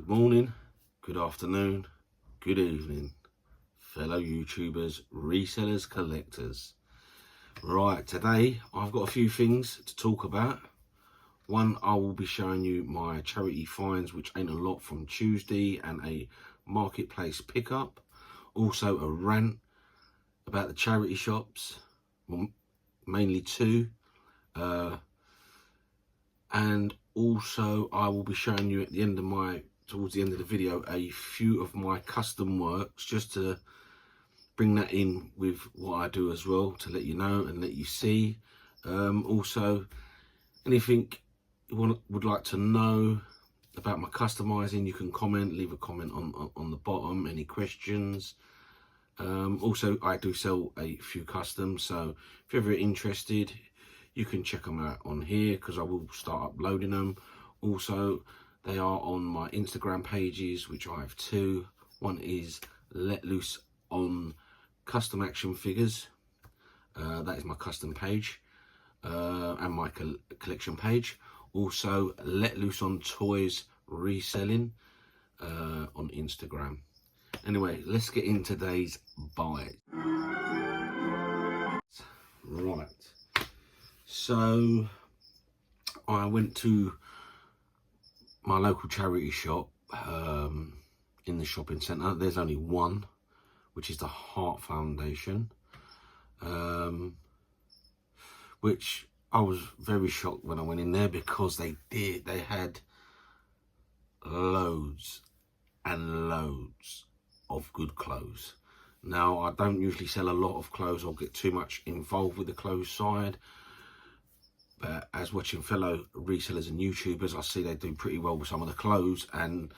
morning, good afternoon, good evening, fellow YouTubers, resellers, collectors. Right, today I've got a few things to talk about. One, I will be showing you my charity finds, which ain't a lot, from Tuesday, and a marketplace pickup. Also a rant about the charity shops, well, mainly two. And also I will be showing you at the end of towards the end of the video, a few of my custom works, just to bring that in with what I do as well, to let you know and let you see. Also, anything you would like to know about my customizing, you can leave a comment on the bottom, any questions. Also, I do sell a few customs, so if you're ever interested, you can check them out on here, because I will start uploading them. Also, they are on my Instagram pages, which I have two. One is Let Loose on Custom Action Figures. That is my custom page, and my collection page. Also, Letlooseontoys reselling on Instagram. Anyway, let's get into today's buy. Right. So I went to my local charity shop in the shopping centre. There's only one, which is the Heart Foundation, which I was very shocked when I went in there, because they had loads and loads of good clothes. Now, I don't usually sell a lot of clothes or get too much involved with the clothes side, but as watching fellow resellers and YouTubers, I see they do pretty well with some of the clothes. And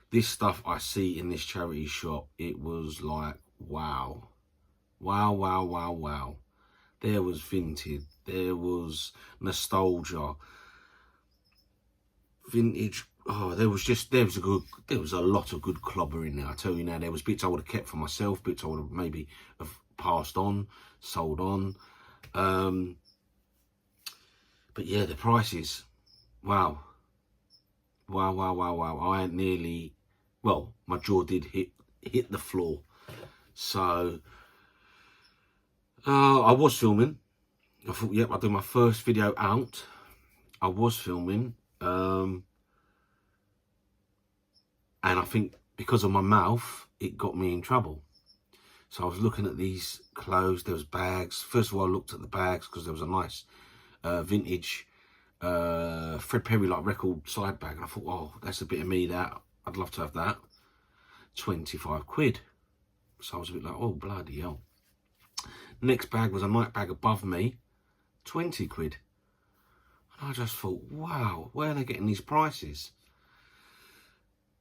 this stuff I see in this charity shop, it was like, wow. Wow, wow, wow, wow. There was Vinted, there was nostalgia, vintage. Oh, there was a lot of good clobber in there. I tell you now, there was bits I would have kept for myself, bits I would have maybe have passed on, sold on. But yeah, the prices, wow. Wow, wow, wow, wow. I nearly, well, my jaw did hit the floor. So, I was filming. I thought, yep, I'll do my first video out. I was filming. And I think because of my mouth, it got me in trouble. So I was looking at these clothes. There was bags. First of all, I looked at the bags, because there was a nice vintage Fred Perry like record side bag, and I thought, oh, that's a bit of me, that I'd love to have that. 25 quid. So I was a bit like, oh, bloody hell. Next bag was a night bag above me, 20 quid. And I just thought, wow, where are they getting these prices?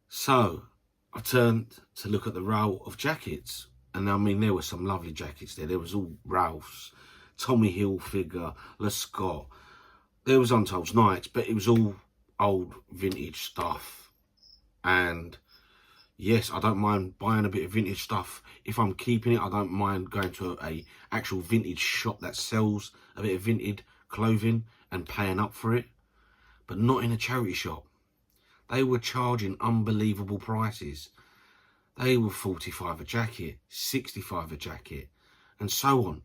So I turned to look at the row of jackets, and I mean, there were some lovely jackets there. There was all Ralph's, Tommy Hilfiger, Le Scott. There was Untold Nights, but it was all old vintage stuff. And yes, I don't mind buying a bit of vintage stuff. If I'm keeping it, I don't mind going to a actual vintage shop that sells a bit of vintage clothing and paying up for it. But not in a charity shop. They were charging unbelievable prices. They were 45 a jacket, 65 a jacket, and so on.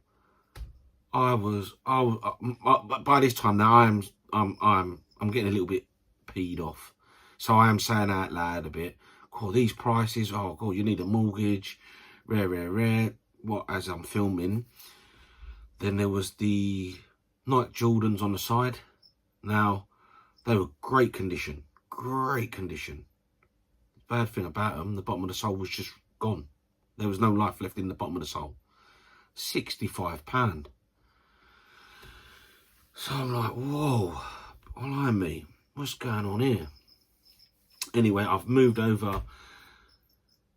By this time now, I'm getting a little bit peed off. So I am saying out loud a bit, God, these prices, oh God, you need a mortgage, rare. What, as I'm filming. Then there was the Nike Jordans on the side. Now, they were great condition. Bad thing about them, the bottom of the sole was just gone. There was no life left in the bottom of the sole. £65. So I'm like, whoa, blimey, what's going on here? Anyway, I've moved over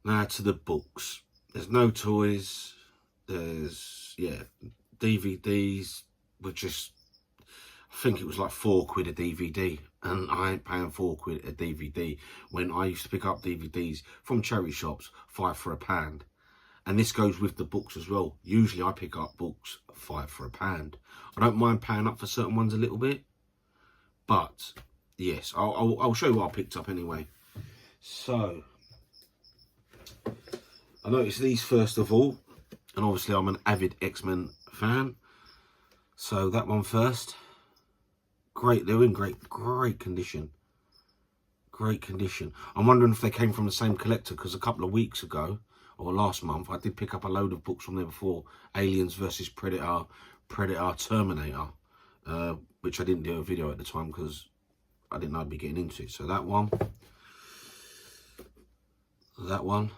now to the books. There's no toys. There's, yeah, DVDs were just, I think it was like 4 quid a DVD. And I ain't paying 4 quid a DVD when I used to pick up DVDs from charity shops, 5 for £1. And this goes with the books as well. Usually I pick up books 5 for £1. I don't mind paying up for certain ones a little bit. But yes, I'll show you what I picked up anyway. So, I noticed these first of all, and obviously I'm an avid X-Men fan. So that one first. Great, they're in great condition. Great condition. I'm wondering if they came from the same collector, because a couple of weeks ago, or last month, I did pick up a load of books from there before. Aliens versus Predator, Predator, Terminator, which I didn't do a video at the time because I didn't know I'd be getting into it. So that one, that one,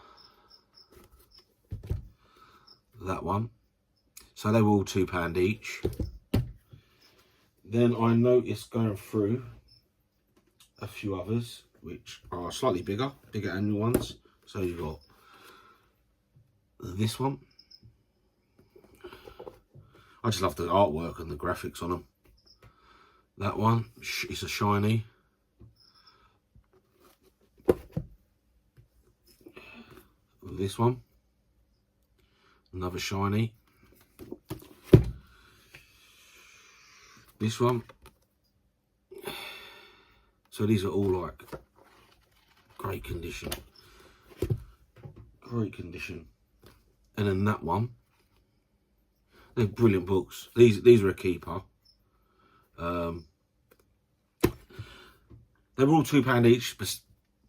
that one. So they were all £2 each. Then I noticed going through a few others which are slightly bigger annual ones. So you've got this one. I just love the artwork and the graphics on them. That one, it's a shiny. This one, another shiny. This one. So these are all like great condition. Great condition. And then that one. They're brilliant books. These are a keeper. They were all £2 each,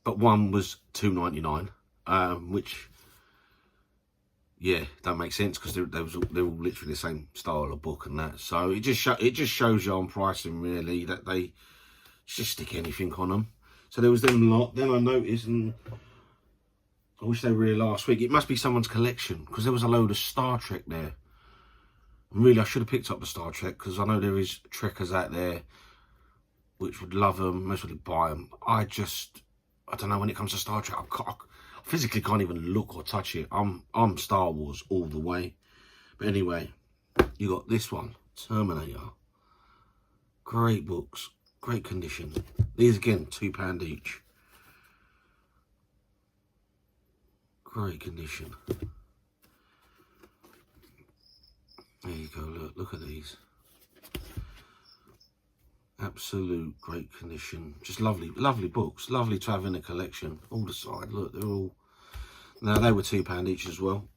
but one was £2.99, which, yeah, that makes sense because they're all literally the same style of book and that. So it just shows you on pricing really that they just stick anything on them. So there was them lot. Then I noticed, and I wish they were here last week. It must be someone's collection because there was a load of Star Trek there. And really, I should have picked up the Star Trek because I know there is trekkers out there which would love them, most would buy them. I don't know, when it comes to Star Trek, I physically can't even look or touch it. I'm Star Wars all the way. But anyway, you got this one, Terminator. Great books, great condition. These again, £2 each. Great condition. There you go, look at these. Absolute great condition. Just lovely books. Lovely to have in a collection. All the side, look, they're all... Now, they were £2 each as well.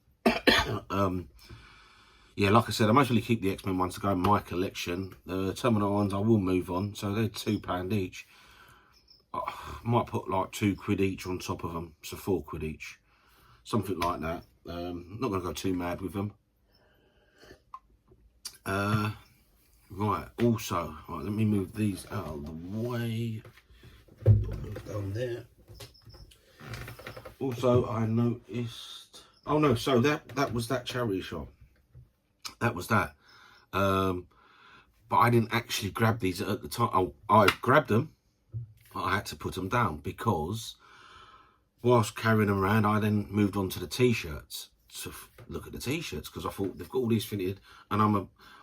Yeah, like I said, I mostly keep the X-Men ones to go in my collection. The Terminator ones I will move on, so they're £2 each. I might put like £2 each on top of them, so £4 each. Something like that. Not going to go too mad with them. Right, also, right, let me move these out of the way. Move down there. Also, I noticed... Oh no, so that was that charity shop. That was that. But I didn't actually grab these at the time. Oh, I grabbed them, but I had to put them down because whilst carrying them around, I then moved on to the t-shirts to look at the t-shirts because I thought they've got all these fitted, and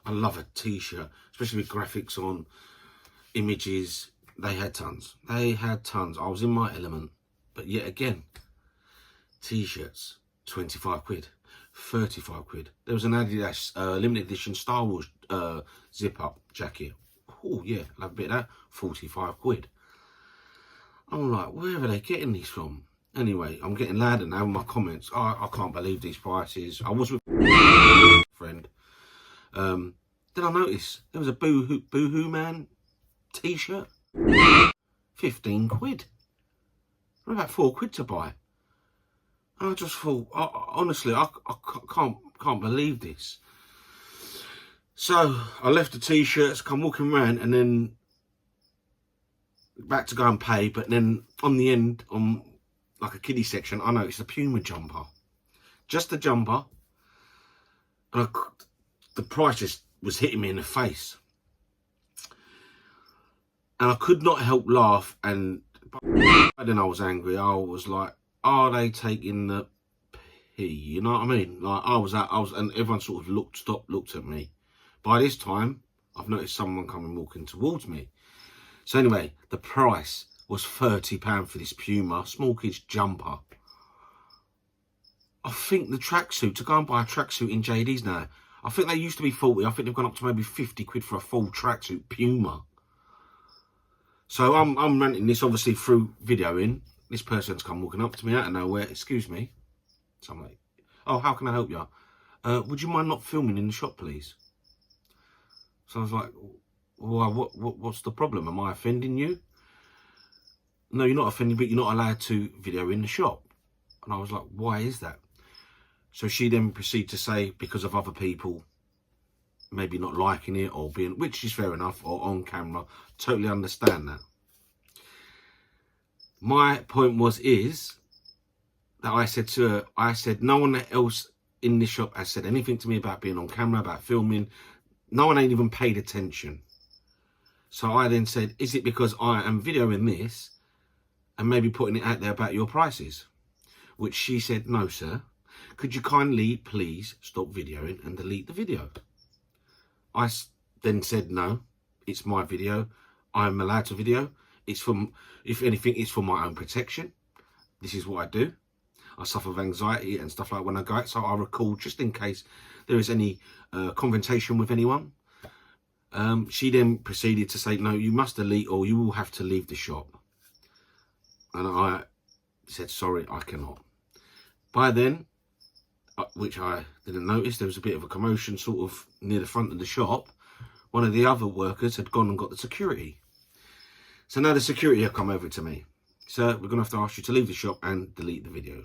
I love a t-shirt, especially with graphics on, images. They had tons. They had tons. I was in my element. But yet again, t-shirts, £25, £35. There was an Adidas limited edition Star Wars zip-up jacket. Oh yeah, love a bit of that. £45. I'm like, where are they getting these from? Anyway, I'm getting louder now in my comments. I can't believe these prices. I was with a friend. Then I noticed there was a Boohoo Man t-shirt. £15. For about £4 to buy. And I just thought, honestly, I can't believe this. So I left the t-shirts, come walking around, and then back to go and pay. But then on the end, on like a kiddie section, I noticed a Puma jumper. Just a jumper. And the price just was hitting me in the face. And I could not help laugh. And then I was angry. I was like, are they taking the pee? You know what I mean? Like and everyone sort of looked at me. By this time, I've noticed someone walking towards me. So anyway, the price was £30 for this Puma small kids jumper. I think the tracksuit, to go and buy a tracksuit in JD's now, I think they used to be 40. I think they've gone up to maybe £50 for a full tracksuit Puma. So I'm ranting this obviously through videoing. this person's come walking up to me out of nowhere. Excuse me. So I'm like, oh, how can I help you? Would you mind not filming in the shop, please? So I was like, well, what's the problem? Am I offending you? No, you're not offending, but you're not allowed to video in the shop. And I was like, why is that? So she then proceeded to say, because of other people maybe not liking it or being, which is fair enough, or on camera. Totally understand that. My point is that I said to her, I said, no one else in this shop has said anything to me about being on camera, about filming. No one ain't even paid attention. So I then said, is it because I am videoing this and maybe putting it out there about your prices? Which she said, no, sir. Could you kindly, please, stop videoing and delete the video? I then said, no, it's my video. I'm allowed to video. It's from, if anything, it's for my own protection. This is what I do. I suffer with anxiety and stuff like when I go out, so I record just in case there is any confrontation with anyone. She then proceeded to say, no, you must delete or you will have to leave the shop. And I said, sorry, I cannot. By then, which I didn't notice, there was a bit of a commotion sort of near the front of the shop. One of the other workers had gone and got the security. So now the security have come over to me. Sir, we're going to have to ask you to leave the shop and delete the video.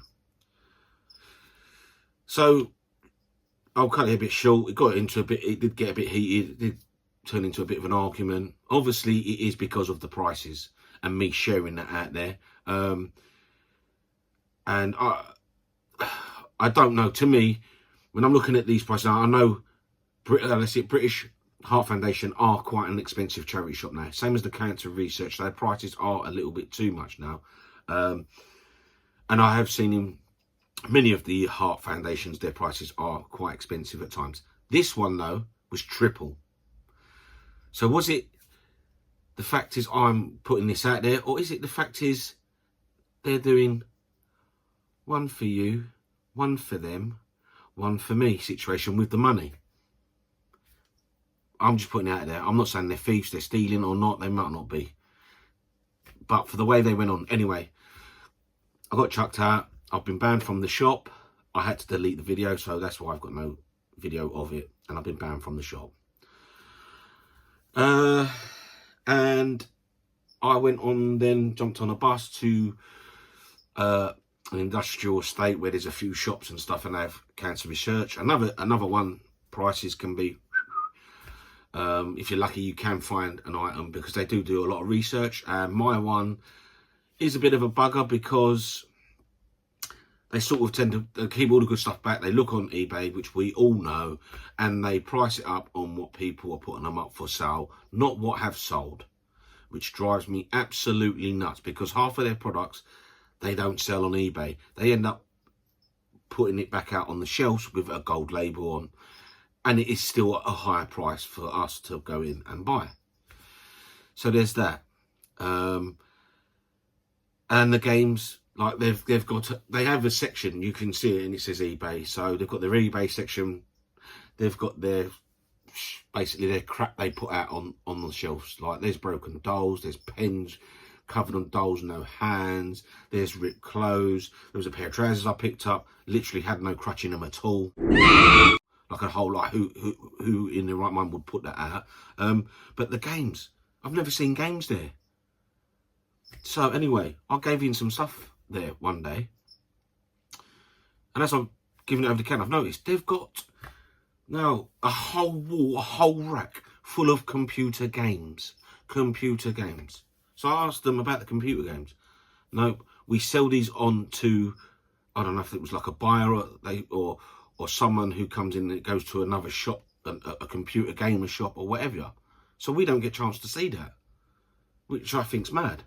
So I'll cut it a bit short. It got into a bit, it did get a bit heated. It did turn into a bit of an argument. Obviously, it is because of the prices and me sharing that out there. And I don't know. To me, when I'm looking at these prices, I know British Heart Foundation are quite an expensive charity shop now. Same as the Cancer Research. Their prices are a little bit too much now. And I have seen in many of the Heart Foundations, their prices are quite expensive at times. This one, though, was triple. So was it the fact is I'm putting this out there, or is it the fact is they're doing one for you, one for them, one for me situation with the money? I'm just putting it out there. I'm not saying they're thieves, they're stealing or not. They might not be. But for the way they went on. Anyway, I got chucked out. I've been banned from the shop. I had to delete the video, so that's why I've got no video of it. And I've been banned from the shop. And I went on then, jumped on a bus to an industrial estate where there's a few shops and stuff and they have Cancer Research. Another one, prices can be, if you're lucky, you can find an item because they do a lot of research. And my one is a bit of a bugger because they sort of tend to keep all the good stuff back. They look on eBay, which we all know, and they price it up on what people are putting them up for sale, not what have sold, which drives me absolutely nuts because half of their products, they don't sell on eBay. They end up putting it back out on the shelves with a gold label on, and it is still a higher price for us to go in and buy. So there's that. And the games, like they have a section, you can see it and it says eBay. So they've got their eBay section. They've got basically their crap they put out on the shelves. Like there's broken dolls, there's pens covered on dolls, no hands. There's ripped clothes. There was a pair of trousers I picked up, literally had no crutch in them at all. Like a whole lot, who in their right mind would put that out? But the games, I've never seen games there. So anyway, I gave in some stuff there one day, and as I'm giving it over the can, I've noticed they've got now a whole wall, a whole rack full of computer games. So I asked them about the computer games. No, we sell these on to, I don't know if it was like a buyer or someone who comes in and goes to another shop, a computer gamer shop or whatever. So we don't get a chance to see that, which I think's mad.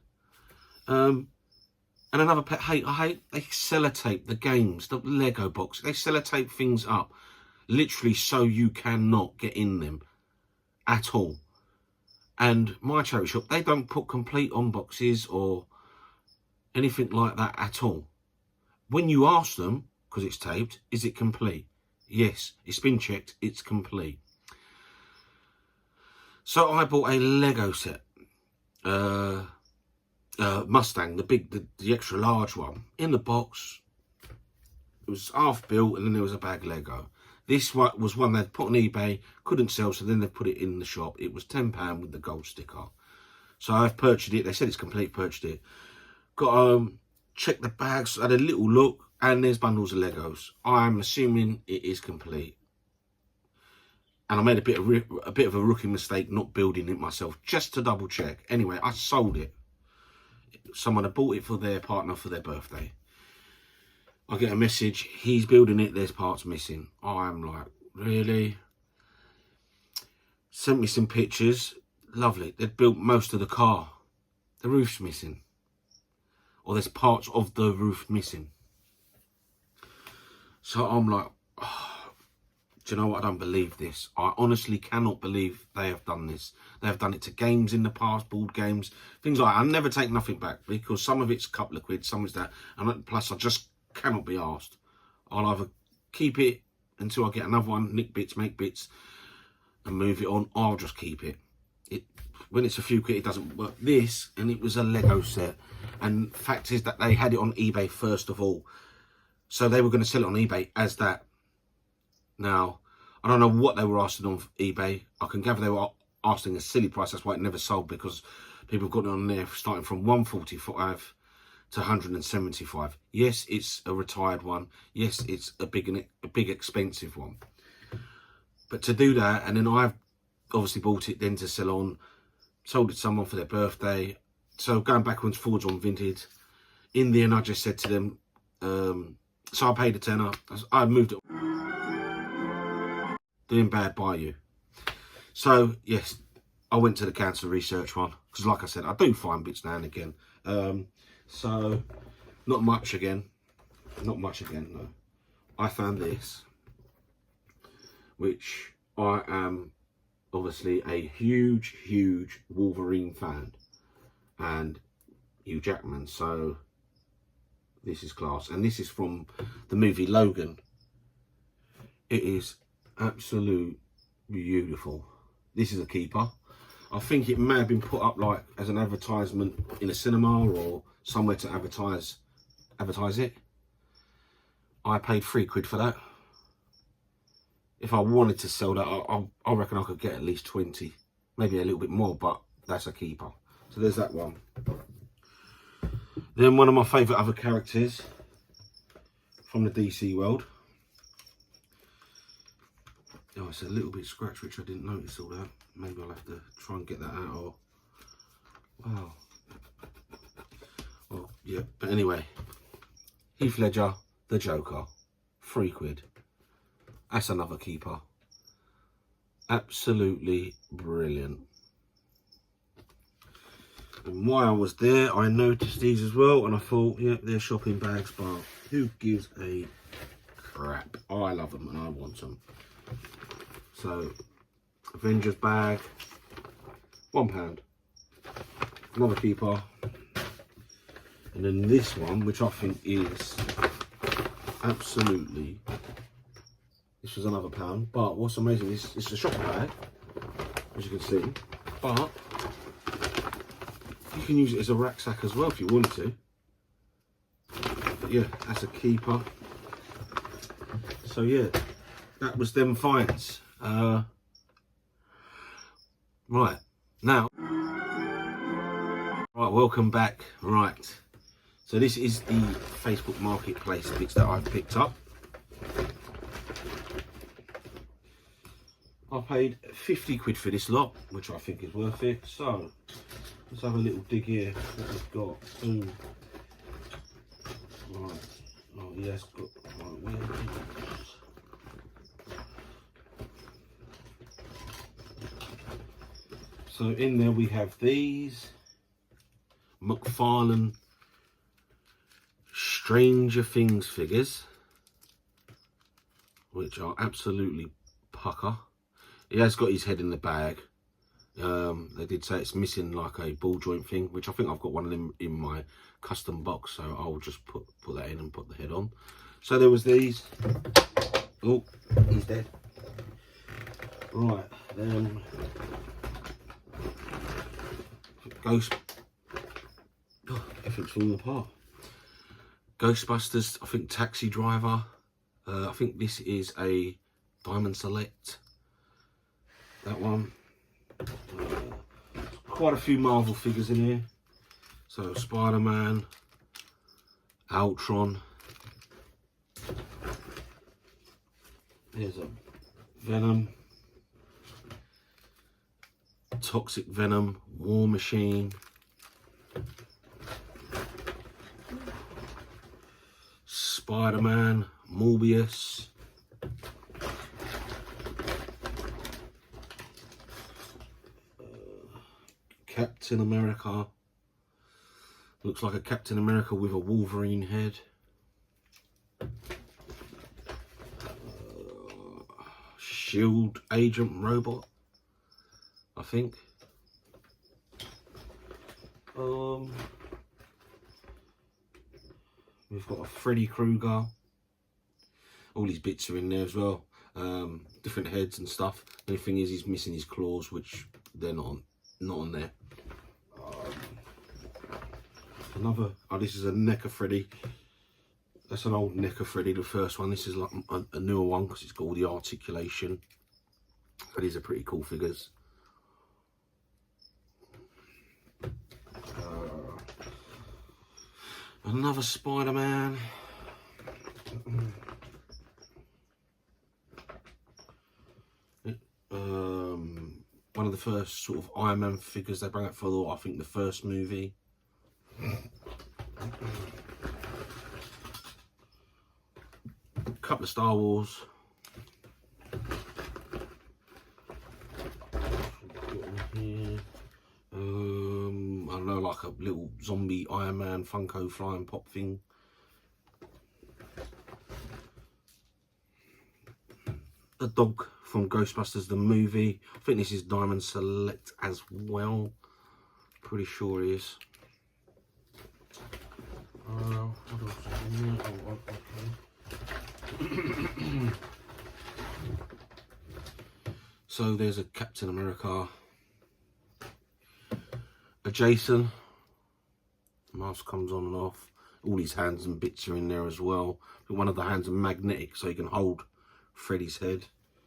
And another pet hate I hate, they sellotape the games, the Lego box. They sellotape things up, literally so you cannot get in them at all. And my charity shop, they don't put complete on boxes or anything like that at all. When you ask them, because it's taped, is it complete? Yes, it's been checked, it's complete. So I bought a Lego set. Mustang, the extra large one, in the box. It was half built, and then there was a bag of Lego. This one was one they'd put on eBay, couldn't sell, so then they put it in the shop. It was £10 with the gold sticker. So I've purchased it. They said it's complete, purchased it. Got checked the bags, had a little look, and there's bundles of Legos. I'm assuming it is complete. And I made a bit of a rookie mistake not building it myself, just to double check. Anyway, I sold it. Someone had bought it for their partner for their birthday. I get a message, he's building it, there's parts missing. I'm like, really? Sent me some pictures. Lovely. They'd built most of the car. The roof's missing. Or there's parts of the roof missing. So I'm like, oh, do you know what? I don't believe this. I honestly cannot believe they have done this. They have done it to games in the past, board games, things like that. I never take nothing back because some of it's a couple of quid, some of it's that. And plus, I just cannot be asked. I'll either keep it until I get another one, nick bits, make bits, and move it on. Or I'll just keep it. When it's a few quid, it doesn't work. This, and it was a Lego set. And fact is that they had it on eBay first of all. So they were going to sell it on eBay as that. Now, I don't know what they were asking on eBay. I can gather they were asking a silly price. That's why it never sold, because people have got it on there starting from 145 to 175. Yes, it's a retired one. Yes, it's a big expensive one. But to do that, and then I've obviously bought it then to sell on, sold it to someone for their birthday. So going backwards, forwards on Vinted. In the end, I just said to them, so I paid a tenner. I moved it. Doing bad by you. So, yes, I went to the cancer research one. Because like I said, I do find bits now and again. So, not much again. Not much again, no. I found this, which I am obviously a huge, huge Wolverine fan. And Hugh Jackman, so this is class. And this is from the movie Logan. It is absolute beautiful. This is a keeper. I think it may have been put up like as an advertisement in a cinema or somewhere to advertise it. I paid £3 for that. If I wanted to sell that, I reckon I could get at least 20, maybe a little bit more, but that's a keeper. So there's that one. Then one of my favourite other characters from the DC world. Oh, it's a little bit scratched, which I didn't notice all that. Maybe I'll have to try and get that out. Or, wow. Well, yeah. But anyway, Heath Ledger, the Joker, £3. That's another keeper. Absolutely brilliant. And while I was there, I noticed these as well, and I thought, yeah, they're shopping bags, but who gives a crap? Oh, I love them and I want them. So, Avengers bag, £1. Another keeper. And then this one, which I think is absolutely, this was another £1. But what's amazing is it's a shopper bag, as you can see. But you can use it as a rucksack as well if you want to. But yeah, that's a keeper. So yeah, that was them finds. Right, now, right, welcome back. Right, so this is the Facebook Marketplace bits that I've picked up. I paid £50 for this lot, which I think is worth it. So let's have a little dig here. What we've got. Boom. Right. Oh yes, got right, where so in there we have these McFarlane Stranger Things figures, which are absolutely pucker. He has got his head in the bag. They did say it's missing like a ball joint thing, which I think I've got one of them in my custom box, so I'll just put that in and put the head on. So there was these. Oh, he's dead. Right, then everything's falling apart. Ghostbusters, I think Taxi Driver. I think this is a Diamond Select. That one. Quite a few Marvel figures in here. So Spider-Man, Ultron. There's a Venom, Toxic Venom, War Machine, Spider-Man, Morbius, Captain America. Looks like a Captain America with a Wolverine head. Shield Agent Robot, I think. We've got a Freddy Krueger. All these bits are in there as well. Different heads and stuff. The only thing is he's missing his claws, which they're not on there. Another, oh, this is a neck of Freddy. That's an old neck of Freddy, the first one. This is like a newer one because it's got all the articulation. But these are pretty cool figures. Another Spider-Man. One of the first sort of Iron Man figures they bring out for, I think, the first movie. A couple of Star Wars. I don't know, like a little zombie Iron Man Funko flying pop thing. A dog from Ghostbusters the movie. I think this is Diamond Select as well. Pretty sure it is. So there's a Captain America, a Jason. Mask comes on and off. All his hands and bits are in there as well. But one of the hands are magnetic, so you can hold Freddy's head.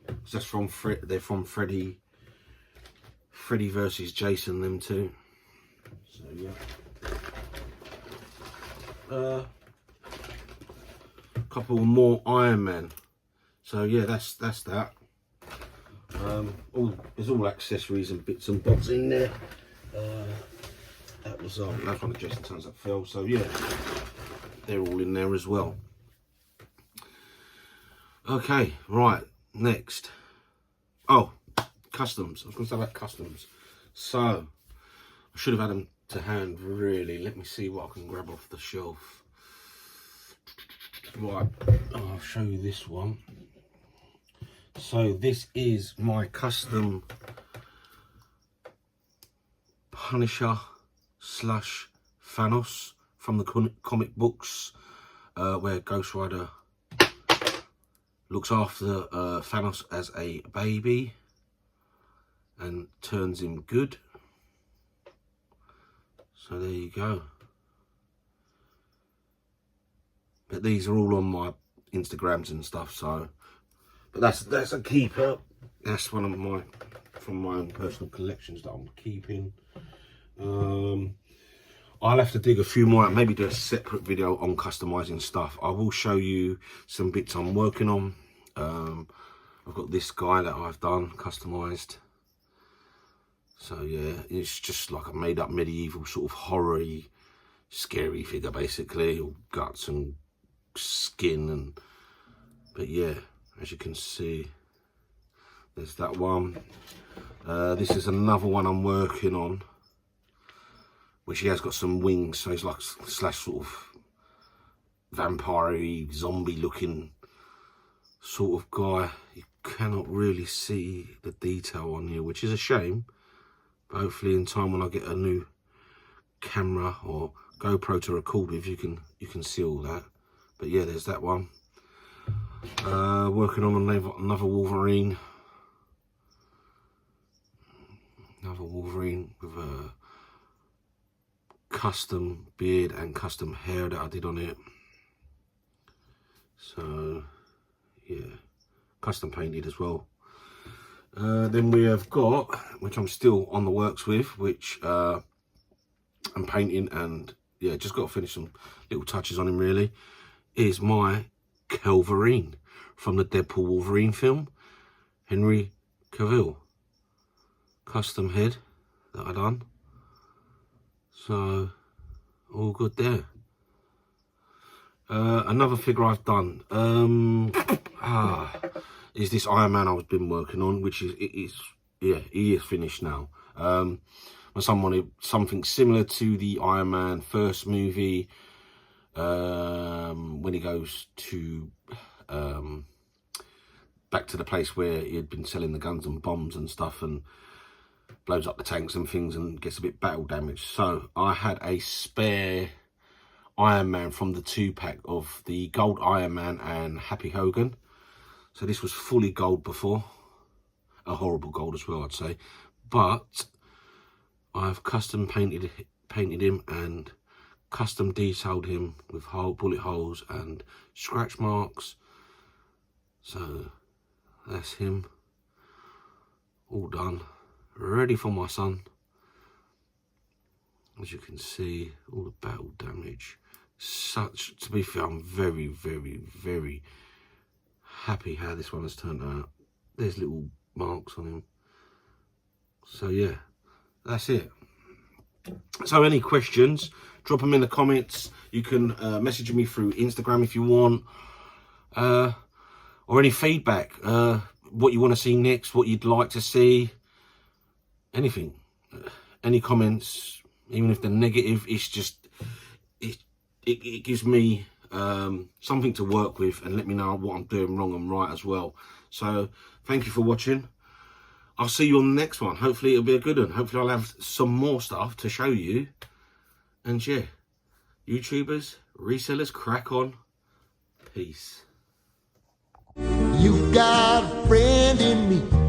It's just from they're from Freddy versus Jason, them two. So yeah. A couple more Iron Man. So yeah, that's that. There's all accessories and bits and bobs in there. That's one of Jason Tons that fell. So yeah, they're all in there as well. Okay, right, next. Oh, customs. I was going to say about customs. So I should have had them to hand, really. Let me see what I can grab off the shelf. Right, I'll show you this one. So this is my custom Punisher / Thanos from the comic books, where Ghost Rider looks after Thanos as a baby and turns him good. So there you go. But these are all on my Instagrams and stuff, so but that's a keeper. That's one of my from my own personal collections that I'm keeping. I'll have to dig a few more out, maybe do a separate video on customizing stuff. I will show you some bits I'm working on. I've got this guy that I've done customized. So yeah, it's just like a made up medieval sort of horror-y, scary figure basically, all guts and skin and, but yeah, as you can see, there's that one. This is another one I'm working on, which he has got some wings, so he's like slash sort of vampire-y, zombie looking sort of guy. You cannot really see the detail on here, which is a shame. But hopefully in time when I get a new camera or GoPro to record with, you can see all that. But yeah, there's that one. Working on another Wolverine. Another Wolverine with a custom beard and custom hair that I did on it. So yeah, custom painted as well. Then we have got, which I'm still on the works with, which I'm painting, and yeah, just got to finish some little touches on him really, is my Wolverine from the Deadpool Wolverine film, Henry Cavill. Custom head that I done. So all good there. Another figure I've done is this Iron Man I've been working on, which he is finished now. My son wanted something similar to the Iron Man first movie, when he goes to back to the place where he had been selling the guns and bombs and stuff, and blows up the tanks and things and gets a bit battle damaged. So I had a spare Iron Man from the 2-pack of the Gold Iron Man and Happy Hogan. So this was fully gold before, a horrible gold as well, I'd say, but I've custom painted him and custom detailed him with bullet holes and scratch marks. So that's him, all done, ready for my son. As you can see, all the battle damage. To be fair, I'm very, very, very happy how this one has turned out. There's little marks on him. So yeah, that's it. So any questions, drop them in the comments. You can message me through Instagram if you want, or any feedback, what you want to see next, what you'd like to see, anything, any comments, even if they're negative. It's just it gives me something to work with and let me know what I'm doing wrong and right as well. So thank you for watching. I'll see you on the next one. Hopefully it'll be a good one. Hopefully I'll have some more stuff to show you. And yeah, YouTubers, resellers, crack on. Peace. You've got a friend in me.